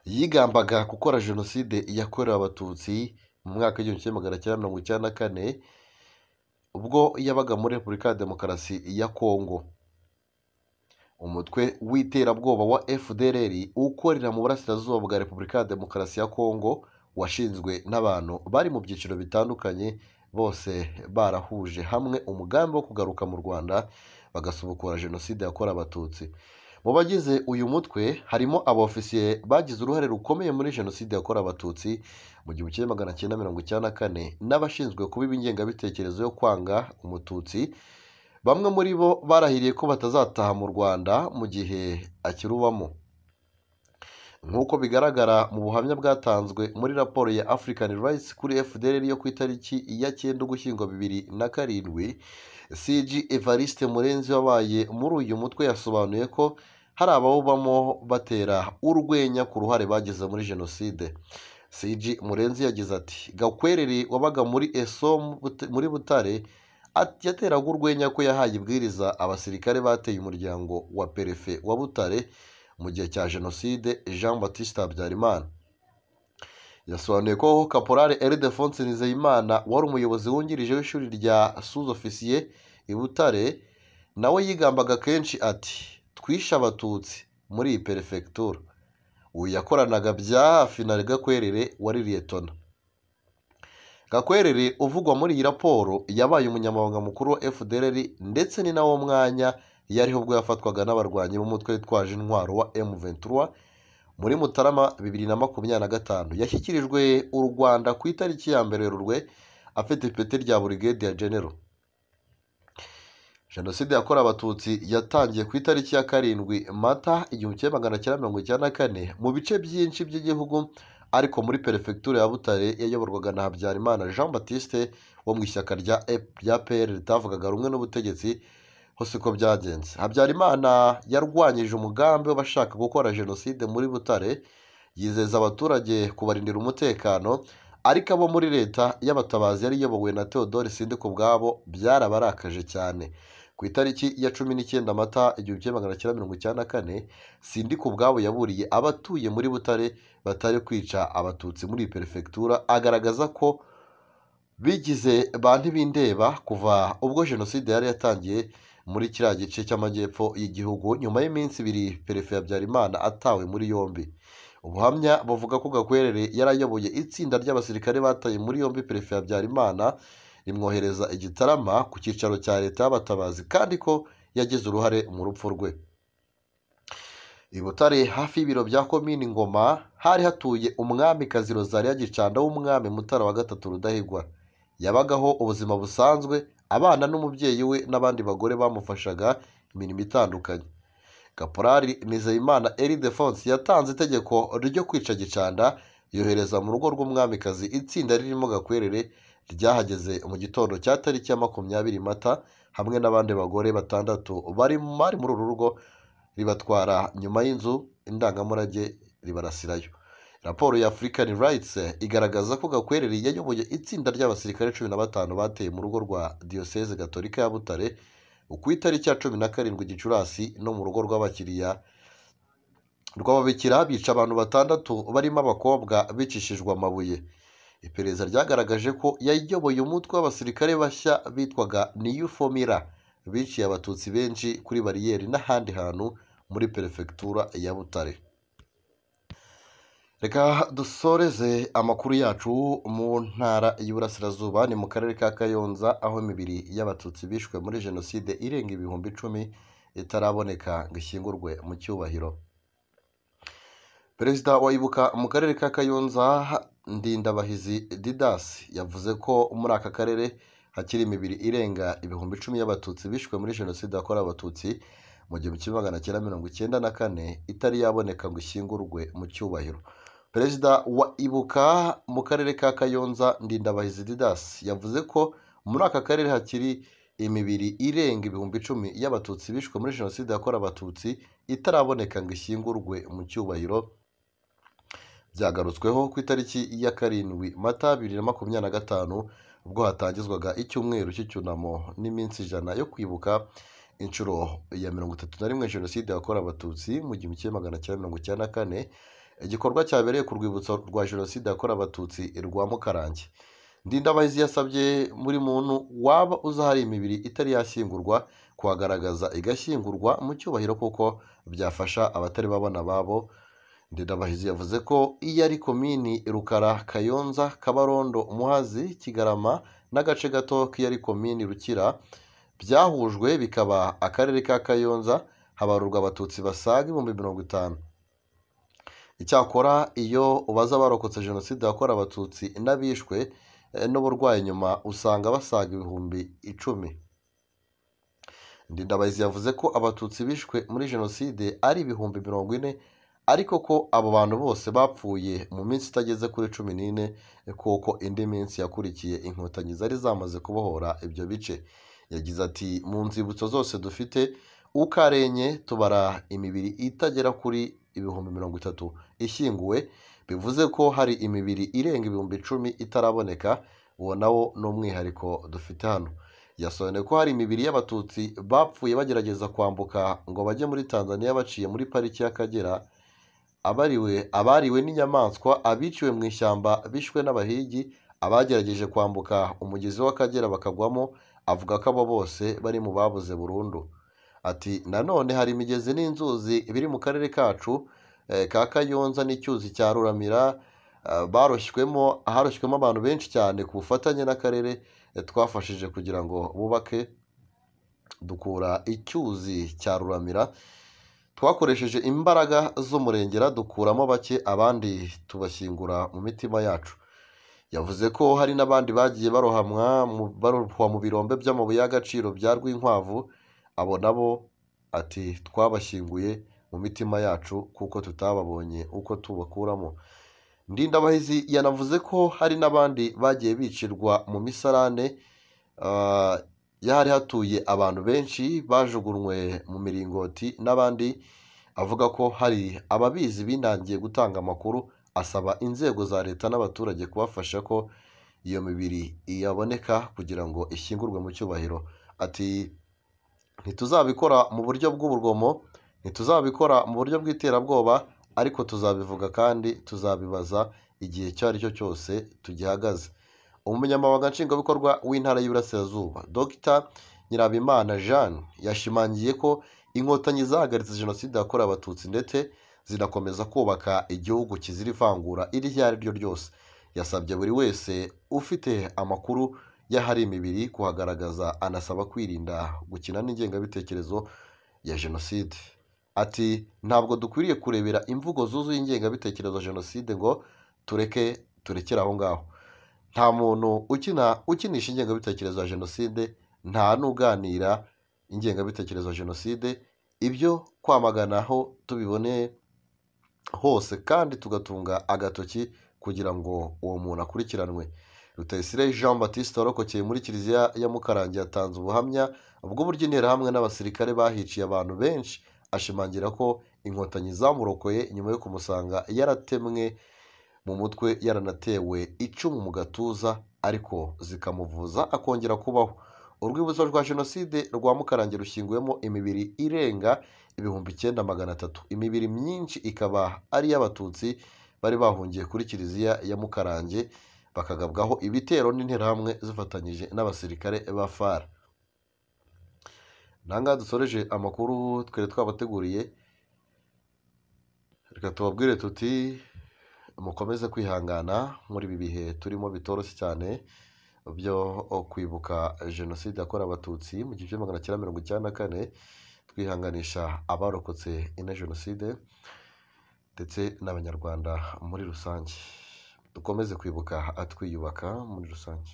yigambaga gukora jenoside yakorewe abatutsi mu mwaka w'igihumbi kimwe magana cyenda mirongo icyenda na kane ubwo yabaga muri Repubulika ya Demokarasi ya Kongo. Umutwe w'iterabwoba wa FDLR ukorera mu burasirazuba bwa Repubulika ya Demokarasi ya Kongo washinzwe n'abantu bari mu byiciro bitandukanye, bose barahuje hamwe umugambi wo kugaruka mu Rwanda bagasubukura jenoside yakorewe abatutsi. Mu bagize uyu mutwe harimo abofisiye bagize uruhare rukomeye muri jenoside yakorewe abatutsi mu gihumbi kimwe magana cyenda mirongo icyenda na kane n'abashinzwe kubiba ingengabitekerezo yo kwanga umututsi. Bamwe muri bo barahiriye ko batazataha mu Rwanda mu gihe akirubamo, nk'uko bigaragara mu buhamya bwatanzwe muri raporo ya African Rights kuri FDLR yo ku itariki ya 9 Ugushyingo 2007. CG Evariste Murenzi wabaye muri uyu mutwe yasobanuye ko hari abawubamo batera urwenya ku ruhare bagize muri jenoside. CG Murenzi yagize ati Gakwerere wabaga muri ESO muri Butare yateraga urwenya ko yahaye ibwiriza abasirikare bateye umuryango wa Perefe wa Butare mu gihe cya jenoside Jean Baptiste Habyarimana. Yasobanuye ko Caporal Ildefonse Nizeyimana wari umuyobozi wungirije w'ishuri rya sous-officier i Butare nawe yigambaga kenshi ati twishe abatutsi muri iyi perefegitura. Uyu yakoranaga bya hafi na Gakwerere wari liyetona. Gakwerere uvugwa muri iyi raporo yabaye umunyamabanga mukuru wa FDLR ndetse ni nawo mwanya yariho ubwo yafatwaga n'abarwanyi b'umutwe witwaje intwaro wa M23 muri Mutarama 2025. Yashyikirijwe u Rwanda ku itariki ya 1 Werurwe afite ipeti rya Brigadier General. Jenoside yakorewe abatutsi yatangiye ku itariki ya 7 Mata 1994 mu bice byinshi by'igihugu, ariko muri perefegitura ya Butare yayoborwaga na Habyarimana Jean Baptiste wo mu ishyaka rya PL ritavugaga rumwe n'ubutegetsi. Hose ko byagenze, Habyarimana yarwanyije umugambi w'abashaka gukora jenoside muri Butare, yizeza abaturage kubarindira umutekano, ariko abo muri leta y'abatabazi yari iyobowe na Theodore Sindikubwabo byarabarakaje cyane. Ku itariki ya 19 Mata 1994 Sindikubwabo yaburiye abatuye muri Butare batari kwica abatutsi muri perefegitura, agaragaza ko bigize bantu bindeba kuva ubwo jenoside yari yatangiye muri kiriya gice cy'amajyepfo y'igihugu. Nyuma y'iminsi 2 Perefe Habyarimana atawe muri yombi. Ubuhamya buvuga ko Gakwerere yarayoboye itsinda ry'abasirikare bataye muri yombi Perefe Habyarimana rimwohereza i Gitarama ku cyicaro cya leta y'abatabazi, kandi ko yagize uruhare mu rupfu rwe. I Butare hafi y'ibiro bya komini Ngoma hari hatuye umwamikazi Rosalia Gicanda w'umwami Mutara wa gatatu Rudahigwa. Yabagaho ubuzima busanzwe, abana n'umubyeyi we n'abandi bagore bamufashaga imirimo itandukanye. Caporal Nizeyimana Ildefonse yatanze itegeko ryo kwica Gicanda, yohereza mu rugo rw'umwamikazi itsinda ririmo Gakwerere. Ryahageze mu gitondo cya tariki ya 20 Mata hamwe n'abandi bagore 6 bari muri uru rugo, ribatwara nyuma y'inzu indangamurage ribarasirayo. Raporo ya African Rights igaragaza ko Gakwerere yayoboye itsinda ry'abasirikare 15 bateye mu rugo rwa Diocese Gatolika ya Butare ku itariki ya 17 Gicurasi no mu rugo rw'ababikira bica abantu 6 barimo abakobwa bicishijwe amabuye. Iperereza ryagaragaje ko yayoboye umutwe w'abasirikare bashya bitwaga New Formula biciye abatutsi benshi kuri bariyeri n'ahandi hantu muri perefegitura ya Butare. Reka dusoreze amakuru yacu mu ntara y'Iburasirazuba, ni mu karere ka Kayonza, aho imibiri y'abatutsi bishwe muri jenoside irenga 10,000 itaraboneka ngo ishyingurwe mu cyubahiro. Perezida wa Ibuka mu karere ka Kayonza Ndindabahizi Didas yavuze ko muri aka karere hakiri imibiri irenga 10,000 y'abatutsi bishwe muri jenoside yakorewe abatutsi mu 1994 itari yaboneka ngo ishyingurwe mu cyubahiro. Perezida wa Ibuka mu karere ka Kayonza Ndindabahizi Didas yavuze ko muri aka karere hakiri imibiri irenga 10,000 y'abatutsi bishwe muri jenoside yakorewe abatutsi itaraboneka ngo ishyingurwe mu cyubahiro. Byagarutsweho ku itariki ya 7 Mata 2025 ubwo hatangizwaga icyumweru cy'icyunamo n'iminsi 100 yo kwibuka inshuro ya 31 jenoside yakorewe abatutsi mu 1994. igikorwa cyabereye ku rwibutso rwa jenoside yakorewe abatutsi rwa Mukarange. Ndindabahizi yasabye buri muntu waba uzi ahari imibiri itari yashyingurwa kuhagaragaza igashyingurwa mu cyubahiro kuko byafasha abatari babona ababo. Ndindabahizi yavuze ko iyo ari komini Rukara, Kayonza, Kabarondo, Muhazi, Kigarama n'agace gato k'iyo ari komini Rukira byahujwe bikaba akarere ka Kayonza, habarurwa abatutsi basaga 50,000. Icyakora iyo ubaza abarokotse jenoside yakorewe abatutsi n'abishwe n'uburwayi nyuma usanga basaga 10,000. Ndindabahizi yavuze ko abatutsi bishwe muri jenoside ari 40,000 ariko ko abo bantu bose bapfuye mu minsi itageze kuri 14 kuko indi minsi yakurikiye inkotanyi zari zamaze kubohora ibyo bice. Yagize ati mu nzibutso zose dufite ukarenye tubara imibiri itagera kuri 30,000 ishyinguwe, bivuze ko hari imibiri irenga 10,000 itaraboneka. Uwo nawo ni umwihariko dufite hano. Yasobanuye ko hari imibiri y'abatutsi bapfuye bagerageza kwambuka ngo bajye muri Tanzania baciye muri pariki y'Akagera, abariwe n'inyamaswa, abiciwe mu ishyamba bishwe n'abahigi, abagerageje kwambuka umugezi w'Akagera bakagwamo. Avuga ko abo bose bari mu babuze burundu. Ati nanone hari imigezi n'inzuzi biri mu karere kacu ka Kayonza n'icyuzi cya Ruramira haroshywemo abantu benshi cyane ku bufatanye n'akarere twafashije kugira ngo bubake. Dukura icyuzi cya Ruramira twakoresheje imbaraga z'umurengera, dukuramo bake abandi tubashyingura mu mitima yacu. Yavuze ko hari n'abandi bagiye barohwa mu birombe by'amabuye y'agaciro bya Rwinkwavu. Abo nabo ati twabashyinguye mu mitima yacu kuko tutababonye uko tubakuramo. Ndindabahizi yanavuze ko hari n'abandi bagiye bicirwa mu misarane yari hatuye abantu benshi bajugunywe mu miringoti n'abandi. Avuga ko hari ababizi binangiye gutanga amakuru, asaba inzego za leta n'abaturage kubafasha ko iyo mibiri yaboneka kugira ngo ishyingurwe mu cyubahiro. Ati ntituzabikora mu buryo bw'urugomo, ntituzabikora mu buryo bw'iterabwoba, ariko tuzabivuga kandi tuzabibaza igihe icyo ari cyo cyose tugihagaze. Umunyamabanga nshingwabikorwa w'intara y'Iburasirazuba Dr Nyirabimana Jeanne yashimangiye ko inkotanyi zahagaritse jenoside yakorewe abatutsi ndetse zinakomeza kubaka igihugu kizira ivangura iryo ari ryo ryose. Yasabye buri wese ufite amakuru y'ahari imibiri kuhagaragaza, anasaba kwirinda gukina n'ingengabitekerezo ya jenoside. Ati ntabwo dukwiriye kurebera imvugo zuzuye ingengabitekerezo ya jenoside ngo turekere aho ngaho. Nta muntu ukinisha ingengabitekerezo ya jenoside, nta n'uganira ingengabitekerezo ya jenoside. Ibyo kwamagana aho tubiboneye hose kandi tugatunga agatoki kugira ngo uwo muntu akurikiranwe. Rutayisire Jean Baptiste warokokeye muri kiliziya ya Mukarange yatanze ubuhamya bw'uburyo interahamwe n'abasirikare bahiciye abantu benshi. Ashimangira ko inkotanyi zamurokoye nyuma yo kumusanga yaratemwe mu mutwe, yaranatewe icumu mu gatuza, ariko zikamuvuza akongera kubaho. Urwibutso rwa jenoside rwa Mukarange rushyinguyemo imibiri irenga 9,300. Imibiri myinshi ikaba ari iy'abatutsi bari bahungiye kuri kiliziya ya Mukarange bakagabwaho ibitero n'interahamwe zifatanyije n'abasirikare ba FAR. Nanga dusoreje amakuru twere twabateguriye. Reka tubabwire tuti mukomeze kwihangana muri ibi bihe turimo bitoroshye cyane byo kwibuka jenoside yakorewe abatutsi mu 1994. Twihanganisha abarokotse ino jenoside ndetse n'abanyarwanda muri rusange. Dukomeze kwibuka twiyubaka muri rusange.